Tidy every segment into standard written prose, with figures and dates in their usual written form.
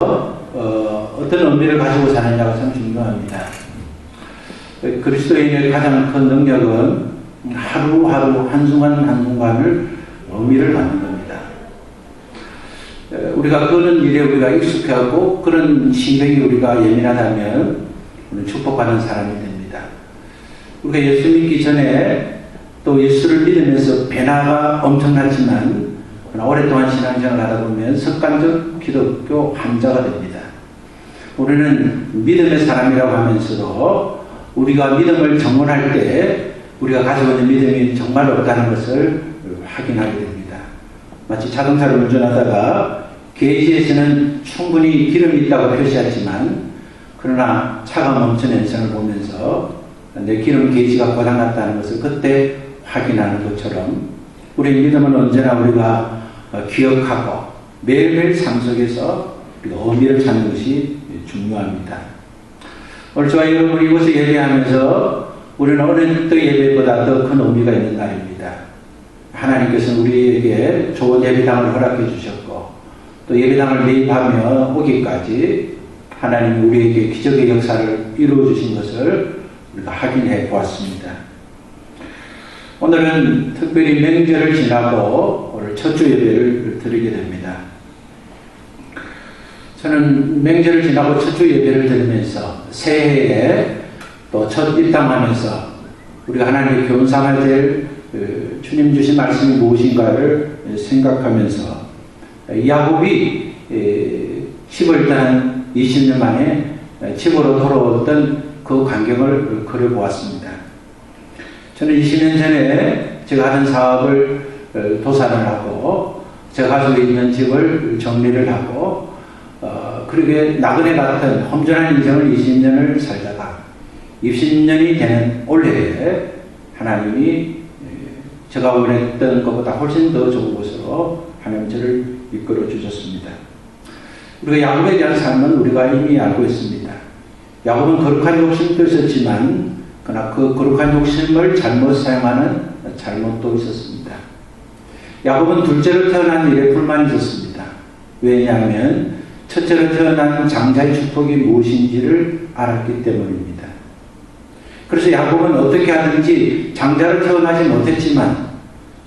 어떤 의미를 가지고 사느냐가 참 중요합니다. 그리스도인의 가장 큰 능력은 하루하루 한순간한순간을 의미를 갖는 겁니다. 우리가 그런 일에 우리가 익숙하고 그런 신경이 우리가 예민하다면 우리는 축복받는 사람이 됩니다. 우리가 예수 믿기 전에 또 예수를 믿으면서 변화가 엄청났지만 오랫동안 신앙생활을 하다 보면 습관적 기독교 환자가 됩니다. 우리는 믿음의 사람이라고 하면서도 우리가 믿음을 정언할 때 우리가 가지고 있는 믿음이 정말 없다는 것을 확인하게 됩니다. 마치 자동차를 운전하다가 게이지에서는 충분히 기름이 있다고 표시하지만 그러나 차가 멈춘 현상을 보면서 내 기름 게이지가 고장났다는 것을 그때 확인하는 것처럼 우리의 믿음은 언제나 우리가 기억하고 매일매일 삶 속에서 우리가 의미를 찾는 것이 중요합니다. 오늘 저와 여러분이 이곳에 예배하면서 우리는 어느 때 예배보다 더 큰 의미가 있는 날입니다. 하나님께서는 우리에게 좋은 예배당을 허락해 주셨고 또 예배당을 매입하며 오기까지 하나님이 우리에게 기적의 역사를 이루어 주신 것을 우리가 확인해 보았습니다. 오늘은 특별히 명절을 지나고 오늘 첫 주 예배를 드리게 됩니다. 저는 명절을 지나고 첫 주 예배를 드리면서 새해에 또 첫 입당하면서 우리가 하나님의 교훈 삼아야 될 주님 주신 말씀이 무엇인가를 생각하면서 야곱이 집을 떠난 20년 만에 집으로 돌아왔던 그 광경을 그려보았습니다. 저는 20년 전에 제가 하던 사업을 도산을 하고 제가 가지고 있는 집을 정리를 하고 그렇게 나그네 같은 험준한 인생을 20년을 살다가 20년이 되는 올해에 하나님이 제가 원했던 것보다 훨씬 더 좋은 곳으로 하나님 저를 이끌어 주셨습니다. 우리가 야곱에 대한 삶은 우리가 이미 알고 있습니다. 야곱은 거룩한 욕심도 있었지만 그러나 그 거룩한 욕심을 잘못 사용하는 잘못도 있었습니다. 야곱은 둘째로 태어난 일에 불만이 있었습니다. 왜냐하면 첫째로 태어난 장자의 축복이 무엇인지를 알았기 때문입니다. 그래서 야곱은 어떻게 하든지 장자로 태어나지 못했지만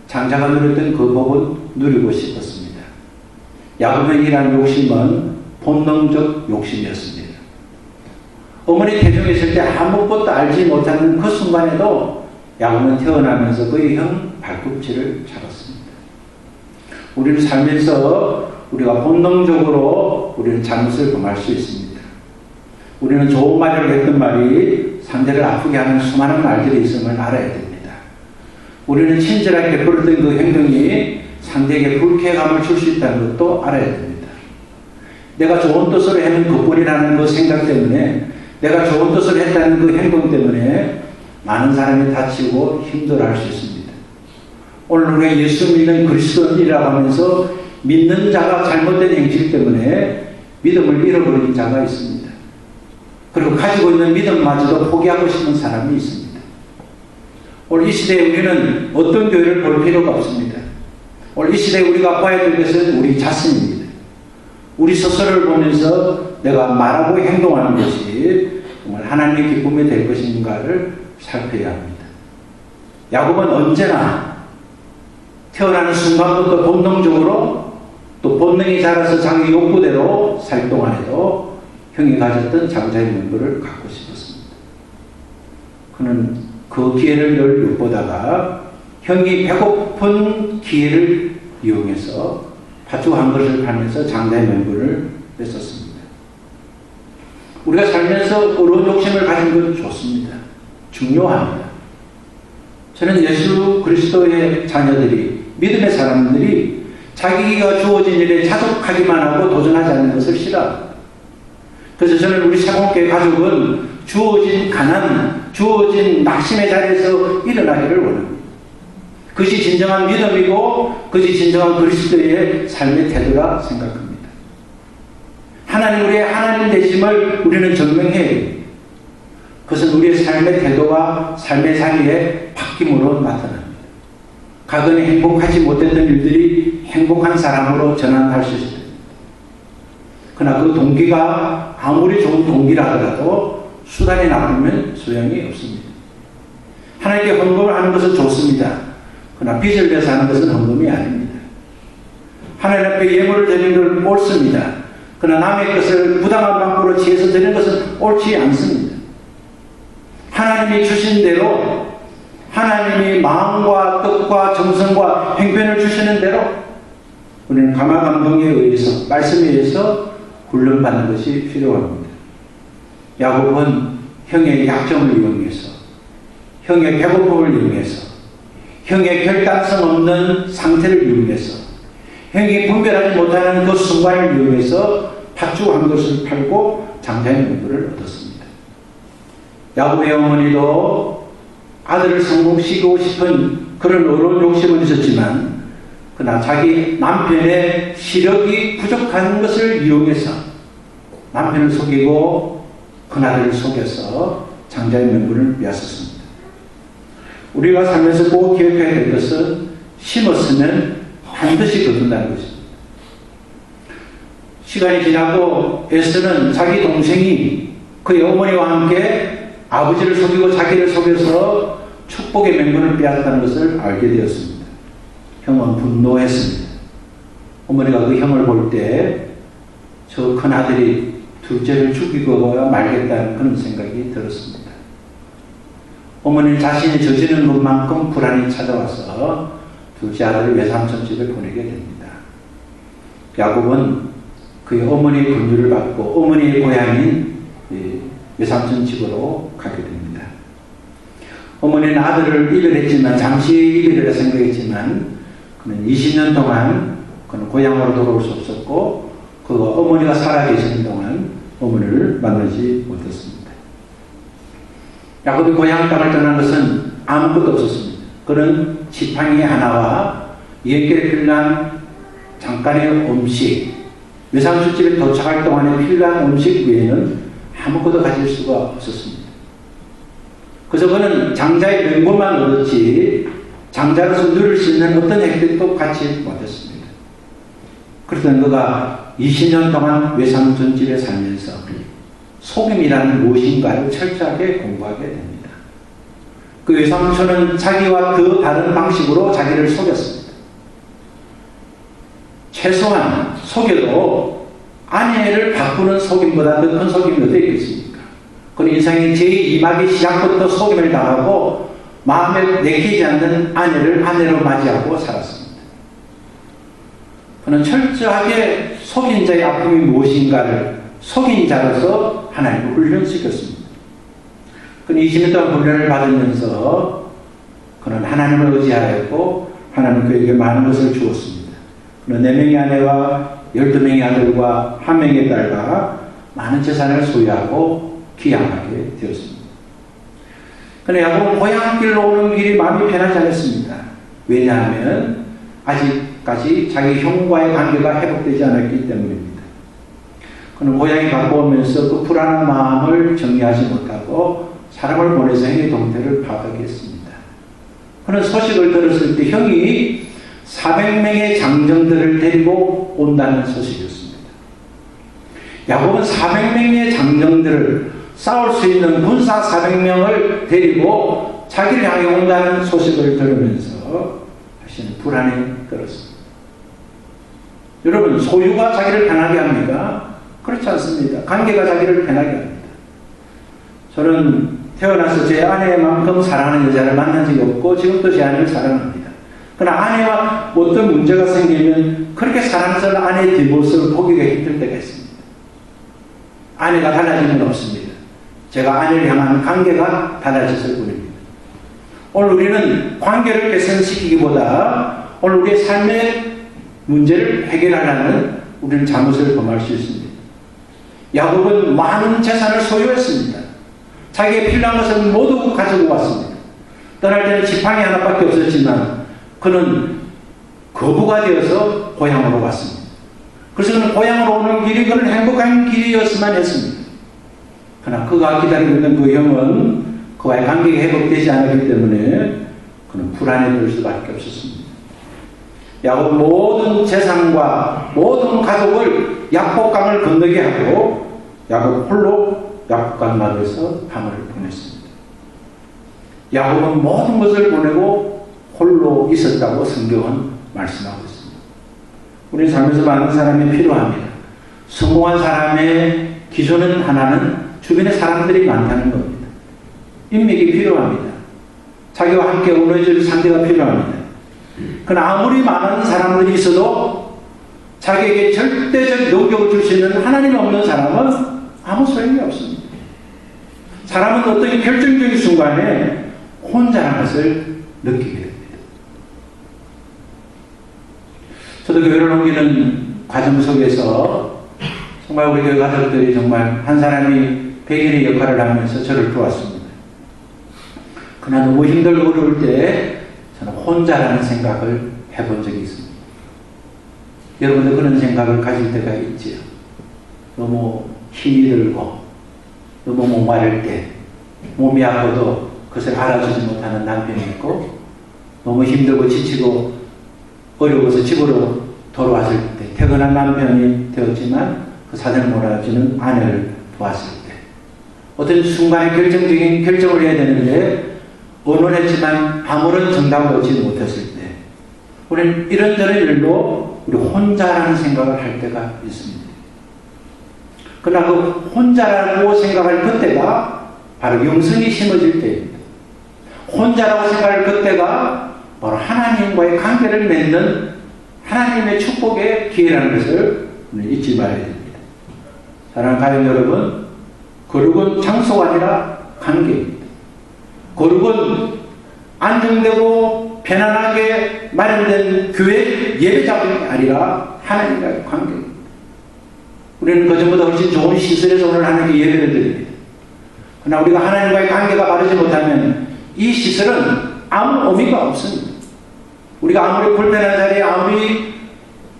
장자가 누렸던 그 복은 누리고 싶었습니다. 야곱의 이러한 욕심은 본능적 욕심이었습니다. 어머니 태중에 있을 때 아무것도 알지 못하는 그 순간에도 야곱은 태어나면서 그의 형 발꿈치를 잡았습니다. 우리는 살면서 우리가 본능적으로 우리는 잘못을 범할 수 있습니다. 우리는 좋은 말이라고 했던 말이 상대를 아프게 하는 수많은 말들이 있음을 알아야 됩니다. 우리는 친절하게 베풀었던 그 행동이 상대에게 불쾌감을 줄 수 있다는 것도 알아야 됩니다. 내가 좋은 뜻으로 하는 그뿐이라는 그 생각 때문에 내가 좋은 뜻을 했다는 그 행동 때문에 많은 사람이 다치고 힘들어할 수 있습니다. 오늘 우리가 예수 믿는 그리스도인이라고 하면서 믿는 자가 잘못된 행실 때문에 믿음을 잃어버린 자가 있습니다. 그리고 가지고 있는 믿음마저도 포기하고 싶은 사람이 있습니다. 오늘 이 시대에 우리는 어떤 교회를 볼 필요가 없습니다. 오늘 이 시대에 우리가 봐야 될 것은 우리 자신입니다. 우리 스스로를 보면서 내가 말하고 행동하는 것이 정말 하나님의 기쁨이 될 것인가를 살펴야 합니다. 야곱은 언제나 태어나는 순간부터 본능적으로 또 본능이 자라서 자기 욕구대로 살 동안에도 형이 가졌던 장자의 명분을 갖고 싶었습니다. 그는 그 기회를 늘 엿보다가 형이 배고픈 기회를 이용해서 팥죽 한 그릇을 팔면서 장자의 명분을 뺐었습니다. 우리가 살면서 어려운 욕심을 가진 건 좋습니다. 중요합니다. 저는 예수 그리스도의 자녀들이 믿음의 사람들이 자기가 주어진 일에 자족하기만 하고 도전하지 않는 것을 싫어합니다. 그래서 저는 우리 세공교회 가족은 주어진 가난, 주어진 낙심의 자리에서 일어나기를 원합니다. 그것이 진정한 믿음이고 그것이 진정한 그리스도의 삶의 태도라 생각합니다. 하나님 우리의 하나님 되심을 우리는 증명해야 됩니다. 그것은 우리의 삶의 태도와 삶의 자리에 바뀜으로 나타납니다. 과거에 행복하지 못했던 일들이 행복한 사람으로 전환할 수 있습니다. 그러나 그 동기가 아무리 좋은 동기라 하더라도 수단이 나쁘면 소용이 없습니다. 하나님께 헌금을 하는 것은 좋습니다. 그러나 빚을 내서 하는 것은 헌금이 아닙니다. 하나님 앞에 예물을 드리는 건 옳습니다. 그러나 남의 것을 부당한 방법으로 취해서 드리는 것은 옳지 않습니다. 하나님이 주신 대로, 하나님이 마음과 뜻과 정성과 행편을 주시는 대로 우리는 감화 감동에 의해서, 말씀에 의해서 훈련받는 것이 필요합니다. 야곱은 형의 약점을 이용해서, 형의 배고픔을 이용해서, 형의 결단성 없는 상태를 이용해서, 형이 분별하지 못하는 그 순간을 이용해서 팥죽 것을 팔고 장자의 명분을 얻었습니다. 야곱의 어머니도 아들을 성공시키고 싶은 그런 어려운 욕심은 있었지만, 그러나 자기 남편의 시력이 부족한 것을 이용해서 남편을 속이고 큰아들을 속여서 장자의 명분을 빼앗았습니다. 우리가 살면서 꼭 기억해야 될 것은 심었으면 반드시 거둔다는 것입니다. 시간이 지나고 에스더는 자기 동생이 그의 어머니와 함께 아버지를 속이고 자기를 속여서 축복의 명분을 빼앗았다는 것을 알게 되었습니다. 형은 분노했습니다. 어머니가 그 형을 볼 때 저 큰아들이 둘째를 죽이고 말겠다는 그런 생각이 들었습니다. 어머니는 자신이 저지른 것만큼 불안이 찾아와서 둘째 아들을 외삼촌 집에 보내게 됩니다. 야곱은 그의 어머니의 권유를 받고 어머니의 고향인 외삼촌 집으로 가게 됩니다. 어머니는 아들을 이별했지만, 잠시 이별이라 생각했지만, 그는 20년 동안 그는 고향으로 돌아올 수 없었고, 그 어머니가 살아계시는 동안 어머니를 만나지 못했습니다. 야곱이 고향 땅을 떠난 것은 아무것도 없었습니다. 그는 지팡이 하나와 여행길에 필요한 잠깐의 음식, 외삼촌 집에 도착할 동안에 필요한 음식 외에는 아무것도 가질 수가 없었습니다. 그래서 그는 장자의 명분만 얻었지 장자로서 누릴 수 있는 어떤 혜택도 갖지 못했습니다. 그랬던 그가 20년 동안 외삼촌 집에 살면서 속임이라는 무엇인가를 철저하게 공부하게 됩니다. 그 외삼촌은 자기와 그 다른 방식으로 자기를 속였습니다. 최소한 속여도 아내를 바꾸는 속임보다 더 큰 속임이 어디 있겠습니까? 그는 인생의 제2막의 시작부터 속임을 당하고 마음에 내키지 않는 아내를 아내로 맞이하고 살았습니다. 그는 철저하게 속인 자의 아픔이 무엇인가를 속인 자로서 하나님을 훈련시켰습니다. 그는 20년 동안 훈련을 받으면서 그는 하나님을 의지하였고 하나님은 그에게 많은 것을 주었습니다. 그는 4명의 아내와 12명의 아들과 1명의 딸과 많은 재산을 소유하고 귀양하게 되었습니다. 그러나 야곱은 고향길로 오는 길이 마음이 편하지 않았습니다. 왜냐하면 아직까지 자기 형과의 관계가 회복되지 않았기 때문입니다. 그는 고향에 가까우면서 그 불안한 마음을 정리하지 못하고 사람을 보내서 형의 동태를 파악하게 했습니다. 그는 소식을 들었을 때 형이 400명의 장정들을 데리고 온다는 소식이었습니다. 야곱은 400명의 장정들을 싸울 수 있는 군사 400명을 데리고 자기를 향해 온다는 소식을 들으면서 자신은 불안에 떨었습니다. 여러분, 소유가 자기를 편하게 합니까? 그렇지 않습니다. 관계가 자기를 편하게 합니다. 저는 태어나서 제 아내만큼 사랑하는 여자를 만난 적이 없고 지금도 제 아내를 사랑합니다. 그러나 아내와 어떤 문제가 생기면 그렇게 사랑스러운 아내의 뒷모습을 보기가 힘들 때가 있습니다. 아내가 달라지는 건 없습니다. 제가 아내를 향한 관계가 달라졌을 뿐입니다. 오늘 우리는 관계를 개선시키기보다 오늘 우리의 삶의 문제를 해결하려는 우리는 잘못을 범할 수 있습니다. 야곱은 많은 재산을 소유했습니다. 자기의 필요한 것을 모두 가지고 왔습니다. 떠날 때는 지팡이 하나밖에 없었지만 그는 거부가 되어서 고향으로 왔습니다. 그래서 그는 고향으로 오는 길이 그는 행복한 길이었으면 했습니다. 그러나 그가 기다리고 있는 그 형은 그와의 관계가 회복되지 않았기 때문에 그는 불안에 들 수밖에 없었습니다. 야곱은 모든 재산과 모든 가족을 약복강을 건너게 하고 야곱 홀로 약복강 나루에서 밤을 보냈습니다. 야곱은 모든 것을 보내고 홀로 있었다고 성경은 말씀하고 있습니다. 우리 삶에서 많은 사람이 필요합니다. 성공한 사람의 기준은 하나는 주변에 사람들이 많다는 겁니다. 인맥이 필요합니다. 자기와 함께 어우러질 상대가 필요합니다. 그러나 아무리 많은 사람들이 있어도 자기에게 절대적 능력을 줄 수 있는 하나님이 없는 사람은 아무 소용이 없습니다. 사람은 어떤 결정적인 순간에 혼자라는 것을 느끼게 됩니다. 저도 교회를 옮기는 과정 속에서 정말 우리 교회 가족들이 정말 한 사람이 백인의 역할을 하면서 저를 도왔습니다. 그러나 너무 힘들고 어려울 때 저는 혼자라는 생각을 해본 적이 있습니다. 여러분도 그런 생각을 가질 때가 있지요. 너무 힘이 들고 너무 목마를 때 몸이 아파도 그것을 알아주지 못하는 남편이 있고 너무 힘들고 지치고 어려워서 집으로 돌아왔을 때 퇴근한 남편이 되었지만 그 사정을 몰아주는 아내를 도왔을 때 어떤 순간에 결정적인 결정을 해야 되는데 언론했지만 아무런 정답을 얻지 못했을 때 우리는 이런저런 일로 우리 혼자라는 생각을 할 때가 있습니다. 그러나 그 혼자라고 생각할 그때가 바로 영성이 심어질 때입니다. 혼자라고 생각할 그때가 바로 하나님과의 관계를 맺는 하나님의 축복의 기회라는 것을 잊지 말아야 됩니다. 사랑하는 가족 여러분, 거룩은 장소가 아니라 관계입니다. 거룩은 안정되고 편안하게 마련된 교회 예배자분이 아니라 하나님과의 관계입니다. 우리는 그전보다 훨씬 좋은 시설에서 오늘 하나님께 예배를 드립니다. 그러나 우리가 하나님과의 관계가 바르지 못하면 이 시설은 아무 의미가 없습니다. 우리가 아무리 불편한 자리에 아무리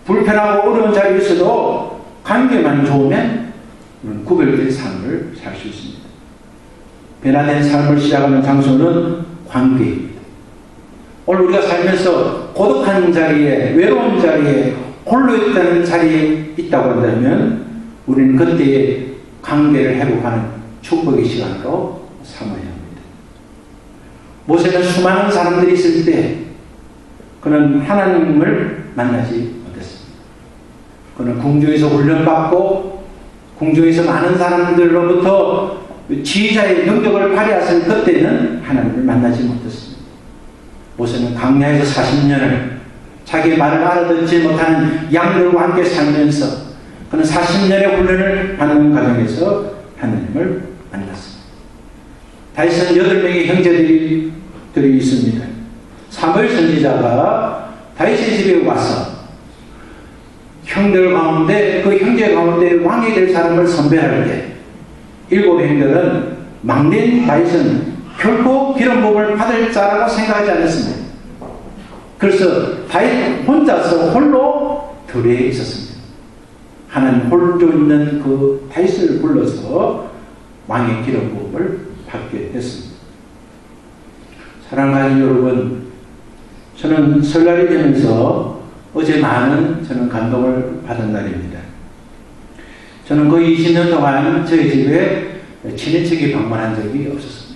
불편하고 어려운 자리에 있어도 관계만 좋으면 우리는 구별된 삶을 살 수 있습니다. 변화된 삶을 시작하는 장소는 관계입니다. 오늘 우리가 살면서 고독한 자리에 외로운 자리에 홀로 있다는 자리에 있다고 한다면 우리는 그때의 관계를 회복하는 축복의 시간으로 삼아야 합니다. 모세는 수많은 사람들이 있을 때 그는 하나님을 만나지 못했습니다. 그는 궁중에서 훈련받고 궁중에서 많은 사람들로부터 지휘자의 능력을 발휘했을 그때는 하나님을 만나지 못했습니다. 모세는 광야에서 40년을 자기의 말을 알아듣지 못하는 양들과 함께 살면서 그는 40년의 훈련을 받는 과정에서 하나님을 만났습니다. 다윗은 8명의 형제들이 있습니다. 사무엘 선지자가 다윗의 집에 와서 형들 가운데 그 형제 가운데 왕이 될 사람을 선별할 때 7 형들은 막내인 다윗은 결코 기름 부음을 받을 자라고 생각하지 않았습니다. 그래서 다윗 혼자서 홀로 들에 있었습니다. 하나님 홀로 있는 그 다윗을 불러서 왕의 기름 부음을 받게 됐습니다. 사랑하는 여러분, 저는 설날이 되면서 어제 많은 저는 감동을 받은 날입니다. 저는 거의 20년 동안 저희 집에 친인척이 방문한 적이 없었습니다.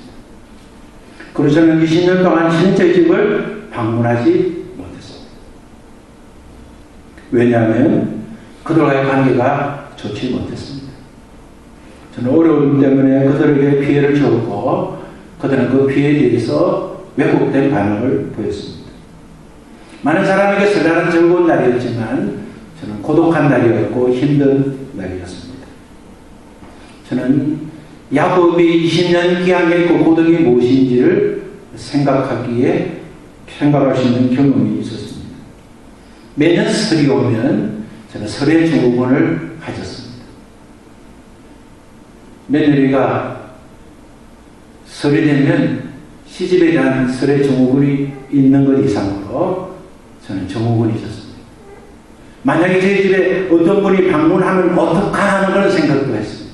그래서 저는 20년 동안 친인척 집을 방문하지 못했습니다. 왜냐하면 그들과의 관계가 좋지 못했습니다. 저는 어려움 때문에 그들에게 피해를 줬고 그들은 그 피해에 대해서 왜곡된 반응을 보였습니다. 많은 사람에게 설날은 즐거운 날이었지만 저는 고독한 날이었고 힘든 날이었습니다. 저는 야곱이 20년 기한의 그 고독이 무엇인지를 생각할 수 있는 경험이 있었습니다. 매년 설이 오면 저는 설의 증후군을 가졌습니다. 며느리가 설이 되면 시집에 대한 설의 증후군이 있는 것 이상으로 저는 증후군이 있었습니다. 만약에 저희 집에 어떤 분이 방문하면 어떡하나 하는 그런 생각도 했습니다.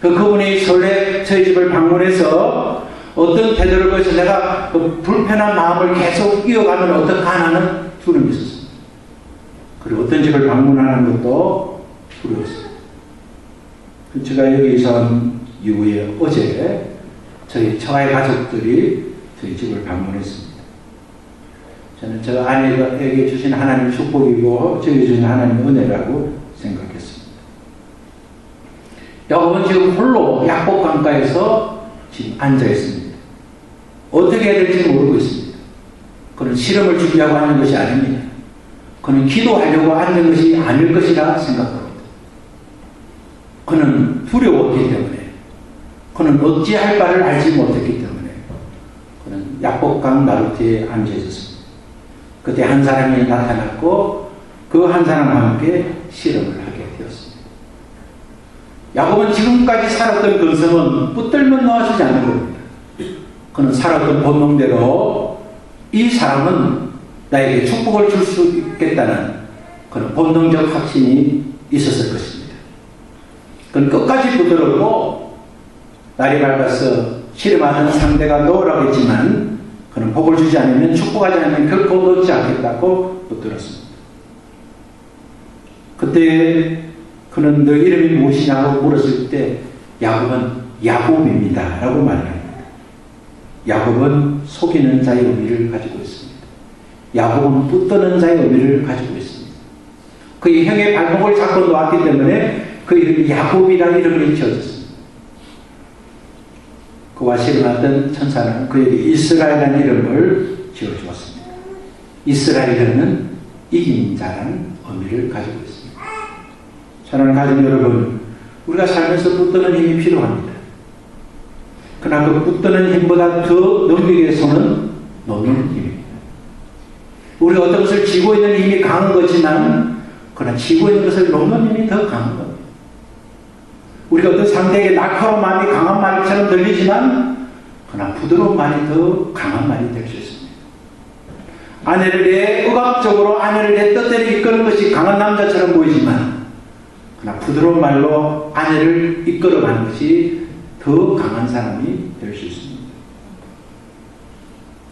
그분이 설에 저희 집을 방문해서 어떤 태도를 보여서 내가 그 불편한 마음을 계속 이어가면 어떡하나 하는 두려움이 있었습니다. 그리고 어떤 집을 방문하는 것도 두려웠습니다. 제가 여기 이사 온 이후에 어제 저희 처가의 가족들이 저희 집을 방문했습니다. 저는 저 아내에게 주신 하나님의 축복이고 저에게 주신 하나님의 은혜라고 생각했습니다. 야곱은 지금 홀로 약복 강가에서 지금 앉아 있습니다. 어떻게 해야 될지 모르고 있습니다. 그는 실험을 준비하고 하는 것이 아닙니다. 그는 기도하려고 앉는 것이 아닐 것이라 생각합니다. 그는 두려웠기 때문에, 그는 어찌할 바를 알지 못했기 때문에 그는 약복강 나루터에 앉아 있었습니다. 그때 한 사람이 나타났고 그 한 사람과 함께 실험을 하게 되었습니다. 야곱은 지금까지 살았던 근성은 붙들면 놓아주지 않는 겁니다. 그는 살았던 본능대로 이 사람은 나에게 축복을 줄 수 있겠다는 그런 본능적 확신이 있었을 것입니다. 그는 끝까지 붙들었고 날이 밝아서 실험하는 상대가 놓으라고 했지만 그는 복을 주지 않으면 축복하지 않으면 결코 놓지 않겠다고 붙들었습니다. 그때 그는 너 이름이 무엇이냐고 물었을 때 야곱은 야곱입니다 라고 말합니다. 야곱은 속이는 자의 의미를 가지고 있습니다. 야곱은 붙드는 자의 의미를 가지고 있습니다. 그의 형의 발목을 잡고 놓았기 때문에 그 이름이 야곱이라는 이름이 지어졌습니다. 그와 실험했던 천사는 그에게 이스라엘이라는 이름을 지어주었습니다. 이스라엘은 이긴 자라는 의미를 가지고 있습니다. 사랑하는 가족 여러분, 우리가 살면서 붙드는 힘이 필요합니다. 그러나 그 붙드는 힘보다 더 넘기기 위해서는 놓는 힘입니다. 우리가 어떤 것을 쥐고 있는 힘이 강한 거지만 그러나 쥐고 있는 것을 놓는 힘이 더 강한 겁니다. 우리가 어떤 상대에게 날카로운 말이 강한 말처럼 들리지만 그러나 부드러운 말이 더 강한 말이 될 수 있습니다. 아내를 내 의학적으로 아내를 내 뜻대로 이끄는 것이 강한 남자처럼 보이지만 그러나 부드러운 말로 아내를 이끌어가는 것이 더 강한 사람이 될 수 있습니다.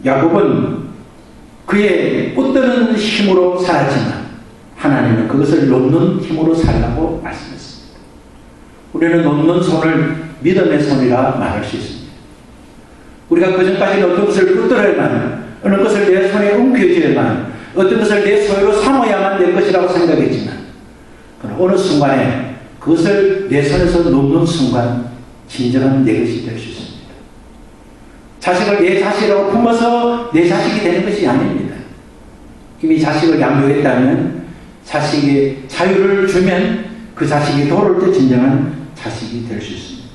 야곱은 그의 붙드는 힘으로 살았지만 하나님은 그것을 놓는 힘으로 살라고 말씀했습니다. 우리는 놓는 손을 믿음의 손이라 말할 수 있습니다. 우리가 그전까지는 어떤 것을 붙들어야만, 어느 것을 내 손에 움켜쥐어야만, 어떤 것을 내 소유로 삼아야만 될 것이라고 생각했지만 그러나 어느 순간에 그것을 내 손에서 놓는 순간 진정한 내 것이 될 수 있습니다. 자식을 내 자식이라고 품어서 내 자식이 되는 것이 아닙니다. 이미 자식을 양육했다면 자식의 자유를 주면 그 자식이 돌아올 때 진정한 자식이 될 수 있습니다.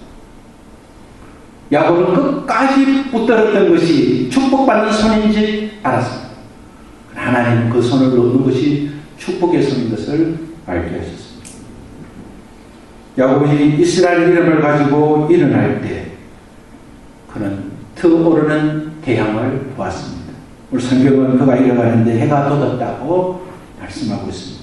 야곱은 끝까지 붙들었던 것이 축복받는 손인지 알았습니다. 하나님은 그 손을 놓는 것이 축복의 손인 것을 알게 하셨습니다. 야곱이 이스라엘 이름을 가지고 일어날 때 그는 트오르는 태양을 보았습니다. 우리 성경은 그가 일어나는데 해가 돋았다고 말씀하고 있습니다.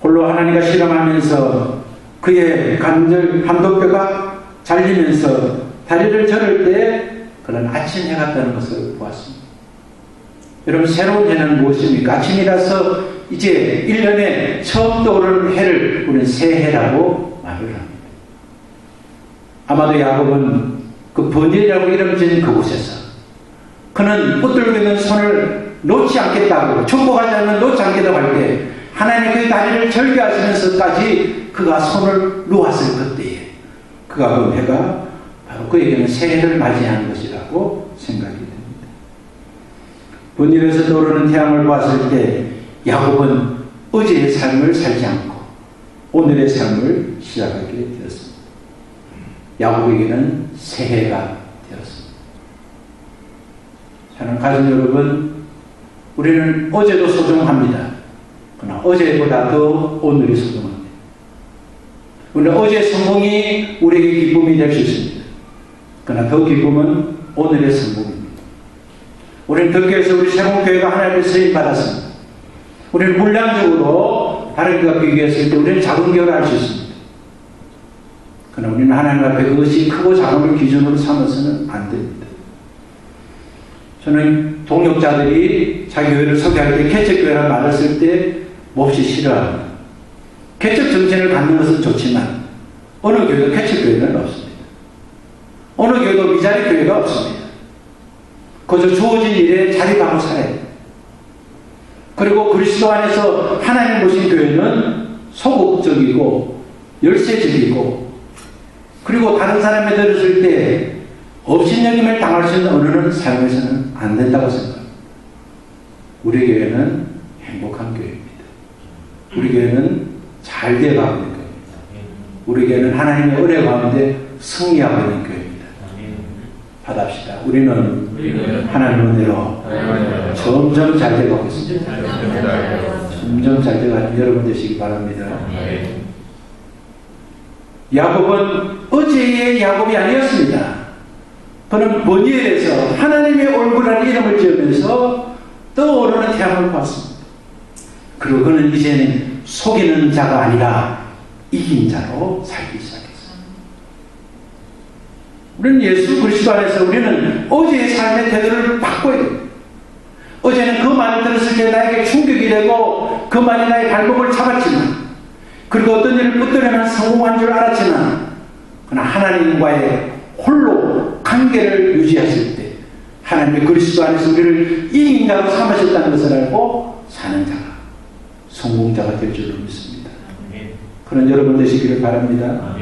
홀로 하나님과 실험하면서 그의 관절 한도뼈가 잘리면서 다리를 저를 때 그는 아침 해가 뜨는 것을 보았습니다. 여러분, 새로운 해는 무엇입니까? 아침이라서 이제 1년에 처음 떠오르는 해를 우리는 새해라고 말을 합니다. 아마도 야곱은 그 번일이라고 이름 지은 그곳에서 그는 붙들고 있는 손을 놓지 않겠다고, 축복하지 않으면 놓지 않겠다고 할 때 하나님 그의 다리를 절개하시면서까지 그가 손을 놓았을 그때에 그가 본 해가 바로 그에게는 새해를 맞이하는 것이라고 생각이 됩니다. 번일에서 떠오르는 태양을 봤을 때 야곱은 어제의 삶을 살지 않고 오늘의 삶을 시작하게 되었습니다. 야곱에게는 새해가 되었습니다. 사랑하는 가족 여러분, 우리는 어제도 소중합니다. 그러나 어제보다 더 오늘이 소중합니다. 우리는 어제의 성공이 우리에게 기쁨이 될 수 있습니다. 그러나 더 기쁨은 오늘의 성공입니다. 우리는 덕교에서 우리 세봉교회가 하나님의 쓰임 받았습니다. 우리는 물량적으로 다른 교회와 비교했을 때 우리는 작은 교회를 알 수 있습니다. 그러나 우리는 하나님 앞에 그것이 크고 작음을 기준으로 삼아서는 안 됩니다. 저는 동역자들이 자기 교회를 소개할 때 개척교회라는 말을 쓸 때 몹시 싫어합니다. 개척 정신을 갖는 것은 좋지만 어느 교회도 개척교회는 없습니다. 어느 교회도 미자리 교회가 없습니다. 그저 주어진 일에 자립하고 살아야 돼요. 그리고 그리스도 안에서 하나님 보신 교회는 소극적이고 열세적이고 그리고 다른 사람이 들었을 때 업신여김을 당할 수 있는 언어는 사용해서는 안 된다고 생각합니다. 우리 교회는 행복한 교회입니다. 우리 교회는 잘 되어가고 있는 교회입니다. 우리 교회는 하나님의 은혜 가운데 승리하고 있는 교회입니다. 받합시다. 우리는 하나님의 은혜로 점점 잘 되어가고 있습니다. 점점 잘 되어가는 여러분 되시기 바랍니다. 야곱은 어제의 야곱이 아니었습니다. 그는 번일에서 하나님의 얼굴이라는 이름을 지으면서 떠오르는 태양을 봤습니다. 그리고 그는 이제는 속이는 자가 아니라 이긴 자로 살기 시작했습니다. 우리는 예수 그리스도 안에서 우리는 어제의 삶의 태도를 바꿔야 됩니다. 어제는 그 말을 들었을 때 나에게 충격이 되고 그 말이 나의 발목을 잡았지만 그리고 어떤 일을 붙들려면 성공한 줄 알았지만 그러나 하나님과의 홀로 관계를 유지했을 때 하나님의 그리스도 안에서 우리를 이긴 자로 삼으셨다는 것을 알고 사는 자가 성공자가 될 줄로 믿습니다. 그런 여러분 되시기를 바랍니다.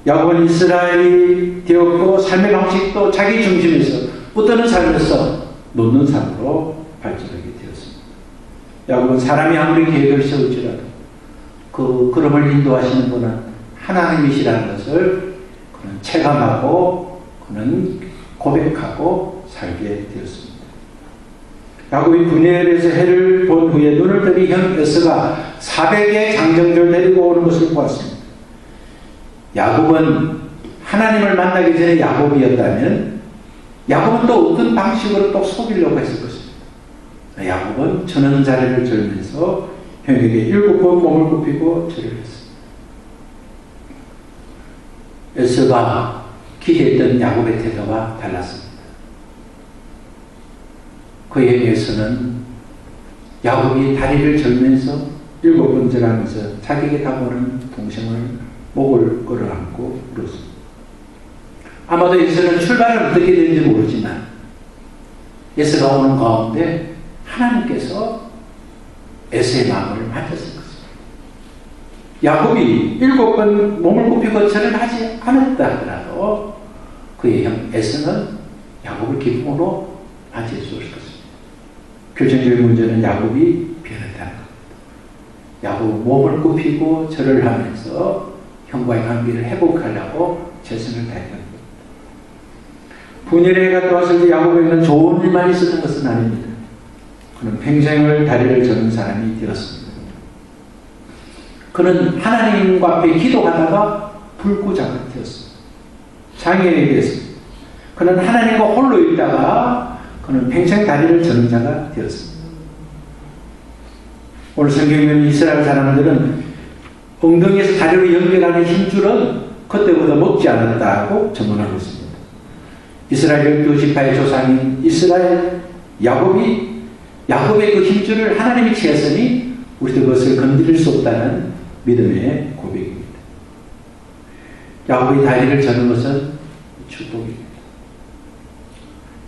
야곱은 이스라엘이 되었고 삶의 방식도 자기 중심에서 붙드는 삶에서 놓는 삶으로 발전하게 되었습니다. 야곱은 사람이 아무리 계획을 세울지라도 그 걸음을 인도하시는 분은 하나님이시라는 것을 그는 체감하고 그는 고백하고 살게 되었습니다. 야곱이 분엘에서 해를 본 후에 눈을 뜨니 형 에서가 400의 장정들 데리고 오는 것을 보았습니다. 야곱은 하나님을 만나기 전에 야곱이었다면 야곱은 또 어떤 방식으로 또 속이려고 했을 것입니다. 야곱은 전원자리를 절면서 형에게 7번 몸을 굽히고 절을 했습니다. 에서가 기대했던 야곱의 태도가 달랐습니다. 그에 에서는 야곱이 다리를 절면서 7번 절하면서 자기에게 다가오는 동생을 목을 끌어안고 울었습니다. 아마도 에서는 출발을 어떻게 되는지 모르지만 에서가 오는 가운데 하나님께서 에서의 마음을 만졌을 것입니다. 야곱이 7번 몸을 굽히고 절을 하지 않았다 하더라도 그의 형 에서는 야곱을 기쁨으로 맞이해 주었을 것입니다. 결정적인 문제는 야곱이 변했다는 겁니다. 야곱은 몸을 굽히고 절을 하면서 형과의 관계를 회복하려고 최선을 다했던 겁니다. 분열의 해가 떠왔을 때 야곱에게는 좋은 일만 있었던 것은 아닙니다. 그는 평생을 다리를 저는 사람이 되었습니다. 그는 하나님과 앞에 기도하다가 불구자가 되었습니다. 장애인이 되었습니다. 그는 하나님과 홀로 있다가 그는 평생 다리를 저는 자가 되었습니다. 오늘 성경에는 이스라엘 사람들은 엉덩이에서 다리로 연결하는 힘줄은 그때보다 먹지 않았다고 전문하고 있습니다. 이스라엘 12지파의 조상인 이스라엘 야곱의 그 힘줄을 하나님이 취했으니 우리도 그것을 건드릴 수 없다는 믿음의 고백입니다. 야곱이 다리를 저는 것은 축복입니다.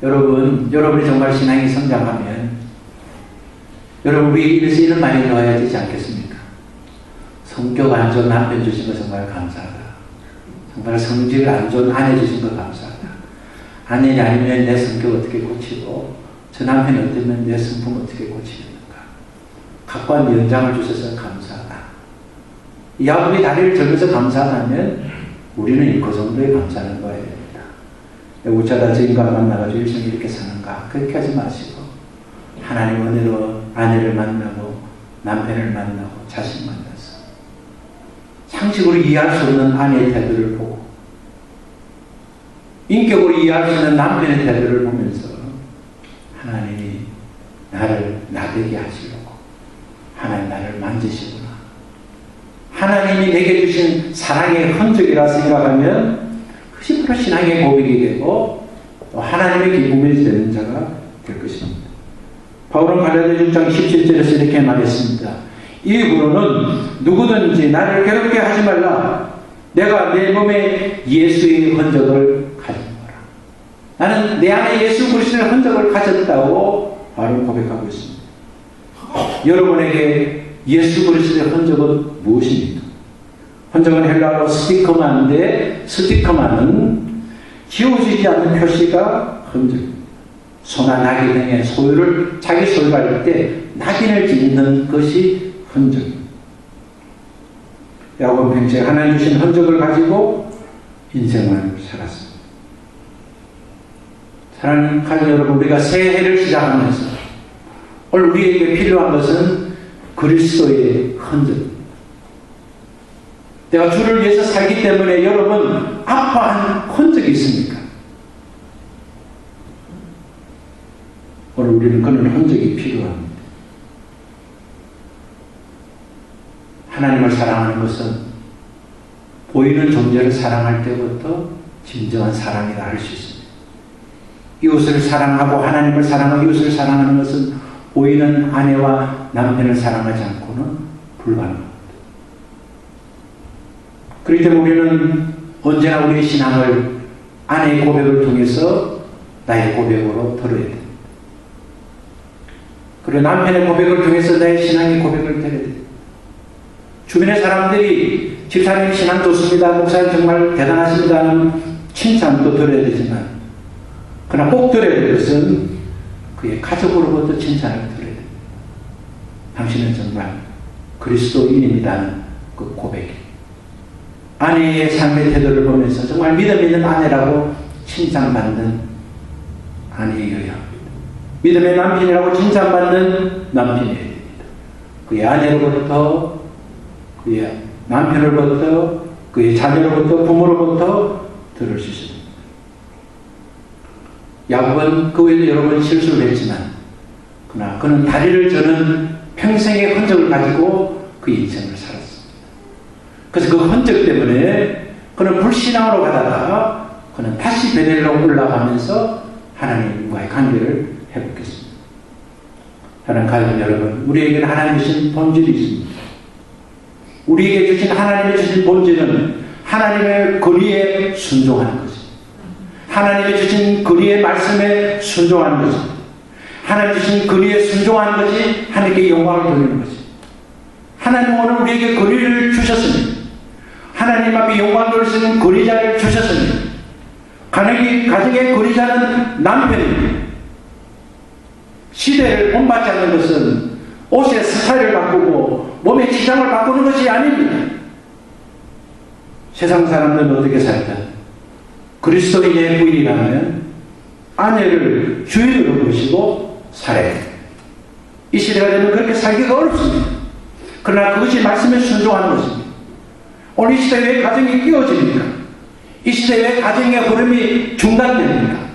여러분이 정말 신앙이 성장하면 여러분 우리에게서 이런 말이 나와야 되지 않겠습니까? 성격 안 좋은 남편 주신 거 정말 감사하다. 정말 성질 안 좋은 아내 주신 거 감사하다. 아내이 아니면 내 성격 어떻게 고치고 저 남편이 어쩌면 내 성품 어떻게 고치겠는가. 각고한 연장을 주셔서 감사하다. 야곱이 다리를 절면서 감사하다면 우리는 그 정도의 감사하는 거예요. 우짜다 저 인간 만나가지고 일생을 이렇게 사는가 그렇게 하지 마시고 하나님 은혜로 아내를 만나고 남편을 만나고 자식 만나서 상식으로 이해할 수 없는 아내의 태도를 보고 인격으로 이해할 수 있는 남편의 태도를 보면서 하나님이 나를 나되게 하시려고 하나님 나를 만지시구나 하나님이 내게 주신 사랑의 흔적이라 생각하면 그것이 바로 신앙의 고백이 되고 또 하나님의 기쁨이 되는 자가 될 것입니다. 바울은 갈라디아 6장 17절에서 이렇게 말했습니다. 이후로는 누구든지 나를 괴롭게 하지 말라. 내가 내 몸에 예수의 흔적을 가진 거라. 나는 내 안에 예수 그리스도의 흔적을 가졌다고 바로 고백하고 있습니다. 여러분에게 예수 그리스도의 흔적은 무엇입니까? 흔적은 헬라어로 스티커마인데 스티커마는 지워지지 않는 표시가 흔적입니다. 소나 낙인 등의 소유를 자기 소유할 때 낙인을 짓는 것이 흔적입니다. 야고보 평생 하나님 주신 흔적을 가지고 인생을 살았습니다. 사랑하는 가족 여러분, 우리가 새해를 시작하면서 오늘 우리에게 필요한 것은 그리스도의 흔적입니다. 내가 주를 위해서 살기 때문에 여러분 아파한 흔적이 있습니까? 오늘 우리는 그런 흔적이 필요합니다. 하나님을 사랑하는 것은 보이는 존재를 사랑할 때부터 진정한 사랑이다 할 수 있습니다. 이웃을 사랑하고 하나님을 사랑하고 이웃을 사랑하는 것은 보이는 아내와 남편을 사랑하지 않고는 불가능합니다. 그렇기 때문에 우리는 언제나 우리의 신앙을 아내의 고백을 통해서 나의 고백으로 들어야 됩니다. 그리고 남편의 고백을 통해서 나의 신앙의 고백을 드려야 됩니다. 주변의 사람들이 집사님 신앙 좋습니다. 목사님 정말 대단하십니다 하는 칭찬도 들어야 되지만 그러나 꼭 들어야 될 것은 그의 가족으로부터 칭찬을 들어야 됩니다. 당신은 정말 그리스도인입니다는 그 고백. 아내의 삶의 태도를 보면서 정말 믿음 있는 아내라고 칭찬받는 아내여야 합니다. 믿음의 남편이라고 칭찬받는 남편이어야 됩니다. 그의 아내로부터, 그의 남편으로부터, 그의 자녀로부터, 부모로부터 들을 수 있습니다. 야곱은 그 외에도 여러 번 실수를 했지만 그러나 그는 다리를 저는 평생의 흔적을 가지고 그 인생을 살았습니다. 그래서 그 흔적 때문에 그는 불신앙으로 가다가 그는 다시 베델로 올라가면서 하나님과의 관계를 회복했습니다. 하나님 가족 여러분, 우리에게는 하나님 주신 본질이 있습니다. 우리에게 주신 하나님이 주신 본질은 하나님의 권위에 순종하는 것입니다. 하나님이 주신 권위의 말씀에 순종하는 것입니다. 하나님 주신 권위에 순종하는 것이 하나님께 영광을 돌리는 것입니다. 하나님은 오늘 우리에게 권위를 주셨습니다. 하나님 앞에 영광을 돌릴 수 있는 권위자를 주셨습니다. 가정의 권위자는 남편입니다. 시대를 본받지 않는 것은 옷의 스타일을 바꾸고 몸의 치장을 바꾸는 것이 아닙니다. 세상 사람들은 어떻게 살든 그리스도인의 부인이라면 아내를 주인으로 모시고 살아야 됩니다. 이 시대가 되면 그렇게 살기가 어렵습니다. 그러나 그것이 말씀에 순종하는 것입니다. 오늘 이 시대에 왜 가정이 끼어집니까? 이 시대에 왜 가정의 흐름이 중단됩니까?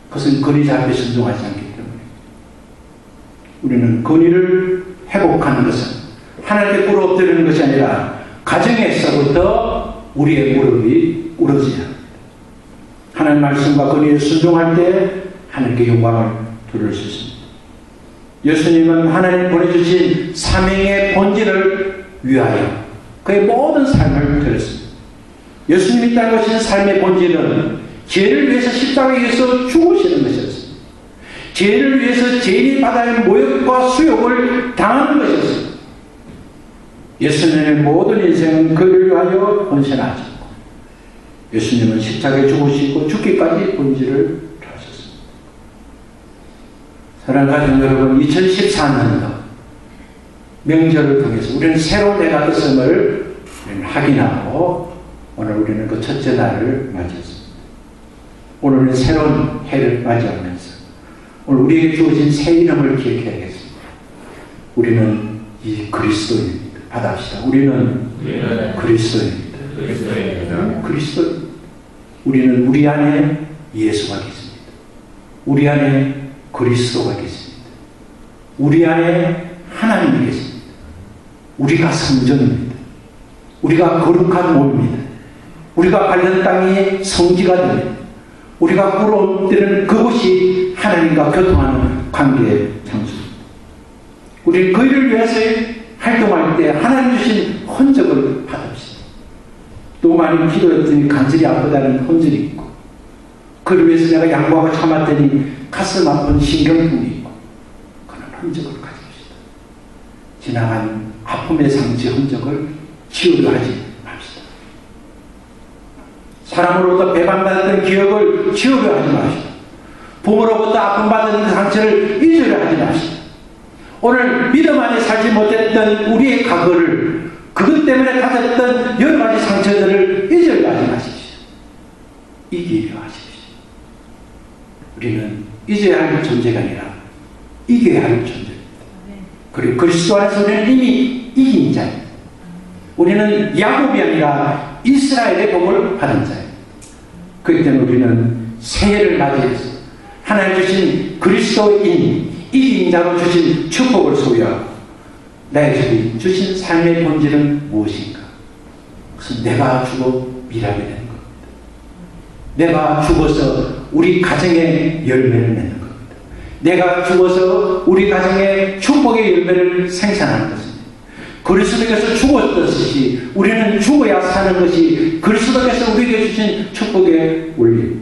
그것은 권위자 앞에 순종하지 않기 때문에. 우리는 권위를 회복하는 것은 하나님께 꿇어 엎드리는 것이 아니라 가정에서부터 우리의 무릎이 꿇어져야 합니다. 하나님 말씀과 권위에 순종할 때 하나님께 영광을 돌릴 수 있습니다. 예수님은 하나님 보내주신 사명의 본질을 위하여 그의 모든 삶을 드렸습니다. 예수님이 따르신 삶의 본질은 죄를 위해서 십자가에 의해서 죽으시는 것이었습니다. 죄를 위해서 죄인이 받아야 할 모욕과 수욕을 당하는 것이었습니다. 예수님의 모든 인생은 그를 위하여 헌신하셨고 예수님은 십자가에 죽으시고 죽기까지 본질을 하셨습니다. 사랑하는 가족 여러분, 2014년도 명절을 통해서 우리는 새로운 해가 있음을 확인하고 오늘 우리는 그 첫째 날을 맞이했습니다. 오늘 우리는 새로운 해를 맞이하면서 오늘 우리에게 주어진 새 이름을 기억해야겠습니다. 우리는 이 그리스도입니다. 받아합시다. 우리는 그리스도입니다. 그리스도. 우리는 우리 안에 예수가 계십니다. 우리 안에 그리스도가 계십니다. 우리 안에 하나님이 계십니다. 우리가 성전입니다. 우리가 거룩한 몸입니다. 우리가 밟는 땅이 성지가 됩니다. 우리가 물어올 때는 그곳이 하나님과 교통하는 관계의 장소입니다. 우리는 그 일을 위해서 활동할 때 하나님 주신 흔적을 받읍시다. 너무 많이 기도했더니 간절히 아프다는 흔적이 있고, 그를 위해서 내가 양보하고 참았더니 가슴 아픈 신경통이 있고, 그런 흔적을 가집시다. 지나간 아픔의 상처 흔적을 지우려 하지 맙시다. 사람으로부터 배반받았던 기억을 지우려 하지 맙시다. 부모로부터 아픔받은 그 상처를 잊으려 하지 맙시다. 오늘 믿음 안에 살지 못했던 우리의 과거를, 그것 때문에 가졌던 여러 가지 상처들을 잊으려 하지 마십시오. 이기려 하십시오. 우리는 잊어야 할 존재가 아니라 이겨야 할 존재입니다. 그리고 그리스도 안에서 우리는 이미 이긴 자입니다. 우리는 야곱이 아니라 이스라엘의 복을 받은 자입니다. 그렇기 때문에 우리는 새해를 맞이해서 하나님 주신 그리스도인 이긴 자로 주신 축복을 소유하고, 나에게 주신 삶의 본질은 무엇인가? 그것은 내가 죽어 일하게 되는 겁니다. 내가 죽어서 우리 가정의 열매를 맺는 겁니다. 내가 죽어서 우리 가정의 축복의 열매를 생산하는 것입니다. 그리스도께서 죽었듯이 우리는 죽어야 사는 것이 그리스도께서 우리에게 주신 축복의 원리.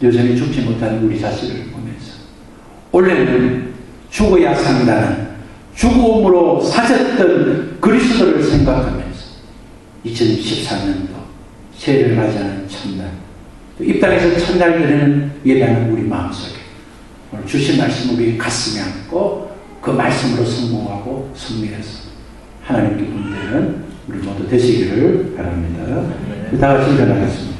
여전히 죽지 못하는 우리 자신을 보면서 원래는 죽어야 산다는 죽음으로 사셨던 그리스도를 생각하면서 2014년도 새해를 맞이하는 첫날, 이 땅에서 첫날 드리는 예배하는 우리 마음속에 오늘 주신 말씀 우리 가슴에 안고 그 말씀으로 성공하고 승리해서 하나님께 분들은 우리 모두 되시기를 바랍니다. 다 같이 일어나겠습니다.